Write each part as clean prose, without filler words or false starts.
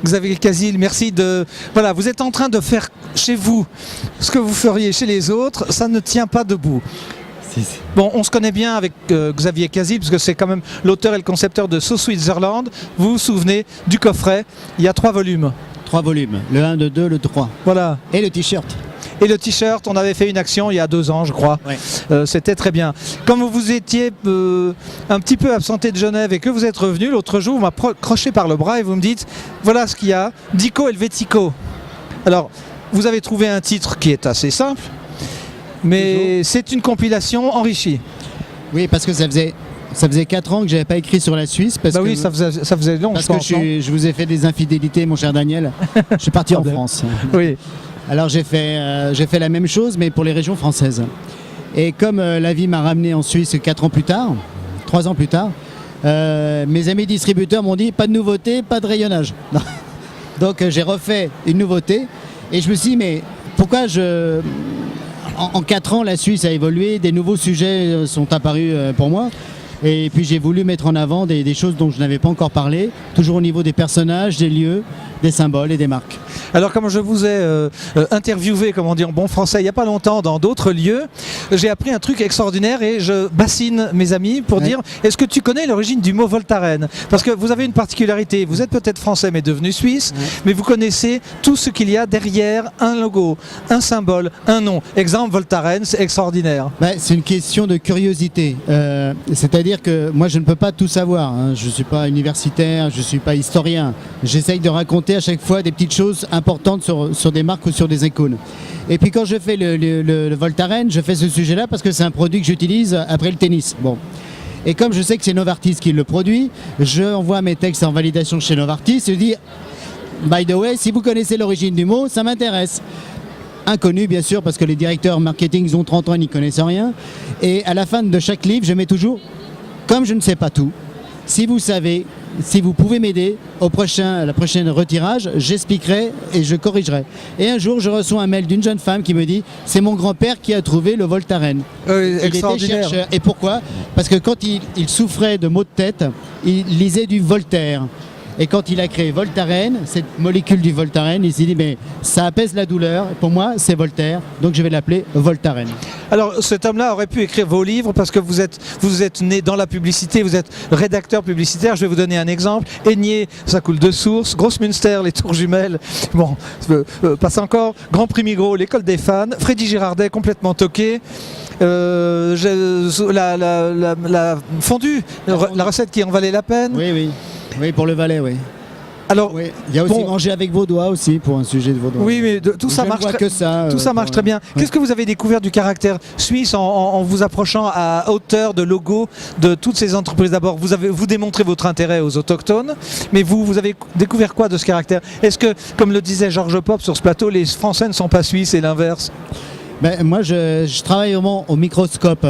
Xavier Casil, merci de... Voilà, vous êtes en train de faire chez vous ce que vous feriez chez les autres, ça ne tient pas debout. Si. Bon, on se connaît bien avec Xavier Casil, parce que c'est quand même l'auteur et le concepteur de So Switzerland. Vous vous souvenez du coffret, il y a 3 volumes. 3 volumes, le 1, le 2, le 3. Voilà. Et le t-shirt. Et le t-shirt, on avait fait une action il y a 2 ans, je crois. Ouais. C'était très bien. Comme vous étiez un petit peu absenté de Genève et que vous êtes revenu, l'autre jour, vous m'accrochez par le bras et vous me dites, voilà ce qu'il y a, Dico Helvetico. Alors, vous avez trouvé un titre qui est assez simple, mais c'est une compilation enrichie. Oui, parce que ça faisait 4 ans que je n'avais pas écrit sur la Suisse. Parce bah oui, que, ça faisait long, parce je pense. que je vous ai fait des infidélités, mon cher Daniel. Je suis parti en France. Oui. Alors j'ai fait la même chose, mais pour les régions françaises. Et comme la vie m'a ramené en Suisse 4 ans plus tard, 3 ans plus tard, mes amis distributeurs m'ont dit pas de nouveauté, pas de rayonnage. Donc j'ai refait une nouveauté et je me suis dit mais pourquoi en 4 ans la Suisse a évolué, des nouveaux sujets sont apparus pour moi. Et puis j'ai voulu mettre en avant des choses dont je n'avais pas encore parlé, toujours au niveau des personnages, des lieux, des symboles et des marques. Alors comme je vous ai interviewé, comme on dit en bon français, il n'y a pas longtemps dans d'autres lieux, j'ai appris un truc extraordinaire et je bassine mes amis pour dire, est-ce que tu connais l'origine du mot Voltaren? Parce que vous avez une particularité, vous êtes peut-être français mais devenu suisse, mais vous connaissez tout ce qu'il y a derrière un logo, un symbole, un nom. Exemple Voltaren, c'est extraordinaire. C'est une question de curiosité, c'est-à-dire que moi je ne peux pas tout savoir, hein. Je ne suis pas universitaire, je ne suis pas historien, j'essaye de raconter à chaque fois des petites choses importantes sur des marques ou sur des icônes. Et puis quand je fais le Voltaren, je fais ce sujet-là parce que c'est un produit que j'utilise après le tennis. Bon. Et comme je sais que c'est Novartis qui le produit, je envoie mes textes en validation chez Novartis et je dis by the way, si vous connaissez l'origine du mot, ça m'intéresse. Inconnu bien sûr parce que les directeurs marketing ils ont 30 ans, ils n'y connaissent rien. Et à la fin de chaque livre, je mets toujours, comme je ne sais pas tout, si vous savez, si vous pouvez m'aider la prochaine retirage, j'expliquerai et je corrigerai. Et un jour, je reçois un mail d'une jeune femme qui me dit « C'est mon grand-père qui a trouvé le Voltaren ». Il était chercheur. Et pourquoi? Parce que quand il souffrait de maux de tête, il lisait du Voltaire. Et quand il a créé Voltaren, cette molécule du Voltaren, il s'est dit mais ça apaise la douleur. Pour moi, c'est Voltaire, donc je vais l'appeler Voltaren. Alors cet homme-là aurait pu écrire vos livres parce que vous êtes né dans la publicité, vous êtes rédacteur publicitaire. Je vais vous donner un exemple. Aigné, ça coule de source. Grossmünster, les Tours Jumelles. Bon, passe encore. Grand Prix Migros, l'école des fans. Freddy Girardet, complètement toqué. La fondue, la recette qui en valait la peine. Oui, oui. Oui, pour le Valais, oui. Alors, oui. Il y a aussi manger avec vos doigts aussi pour un sujet de vos doigts. Oui, mais tout ça marche très bien. Ouais. Qu'est-ce que vous avez découvert du caractère suisse en vous approchant à hauteur de logo de toutes ces entreprises? D'abord, vous démontrez votre intérêt aux autochtones, mais vous avez découvert quoi de ce caractère? Est-ce que, comme le disait Georges Pop sur ce plateau, les Français ne sont pas suisses et l'inverse? Moi, je travaille vraiment au microscope.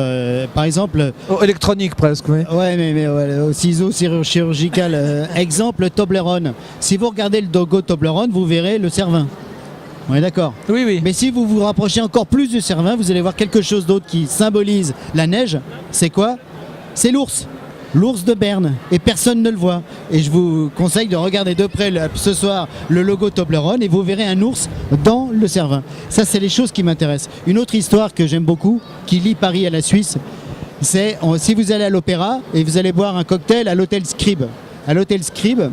Par exemple... électronique presque, oui. Ouais, mais au ciseau chirurgical. Exemple, Toblerone. Si vous regardez le logo Toblerone, vous verrez le cervin. On est d'accord? Oui, oui. Mais si vous vous rapprochez encore plus du cervin, vous allez voir quelque chose d'autre qui symbolise la neige. C'est quoi? C'est l'ours. L'ours de Berne, et personne ne le voit. Et je vous conseille de regarder de près ce soir le logo Toblerone et vous verrez un ours dans le Cervin. Ça, c'est les choses qui m'intéressent. Une autre histoire que j'aime beaucoup, qui lie Paris à la Suisse, c'est si vous allez à l'opéra et vous allez boire un cocktail à l'hôtel Scribe. À l'hôtel Scribe,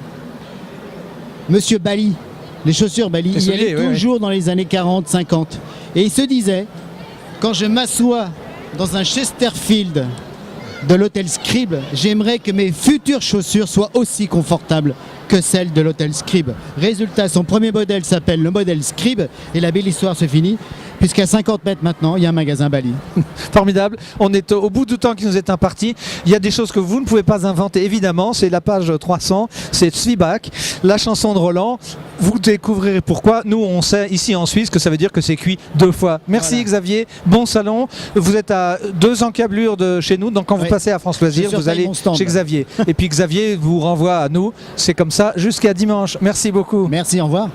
Monsieur Bali, les chaussures Bali, il y allait toujours dans les années 40, 50. Et il se disait, quand je m'assois dans un Chesterfield de l'hôtel Scribe, j'aimerais que mes futures chaussures soient aussi confortables que celles de l'hôtel Scribe. Résultat, son premier modèle s'appelle le modèle Scribe et la belle histoire se finit puisqu'à 50 mètres maintenant, il y a un magasin Bali. Formidable. On est au bout du temps qui nous est imparti. Il y a des choses que vous ne pouvez pas inventer, évidemment. C'est la page 300, c'est Zwieback, la chanson de Roland. Vous découvrirez pourquoi. Nous, on sait ici en Suisse que ça veut dire que c'est cuit 2 fois. Merci voilà. Xavier, bon salon. Vous êtes à 2 encablures de chez nous, donc quand vous passez à France Loisirs, vous allez chez Xavier. Et puis Xavier vous renvoie à nous. C'est comme ça jusqu'à dimanche. Merci beaucoup. Merci, au revoir.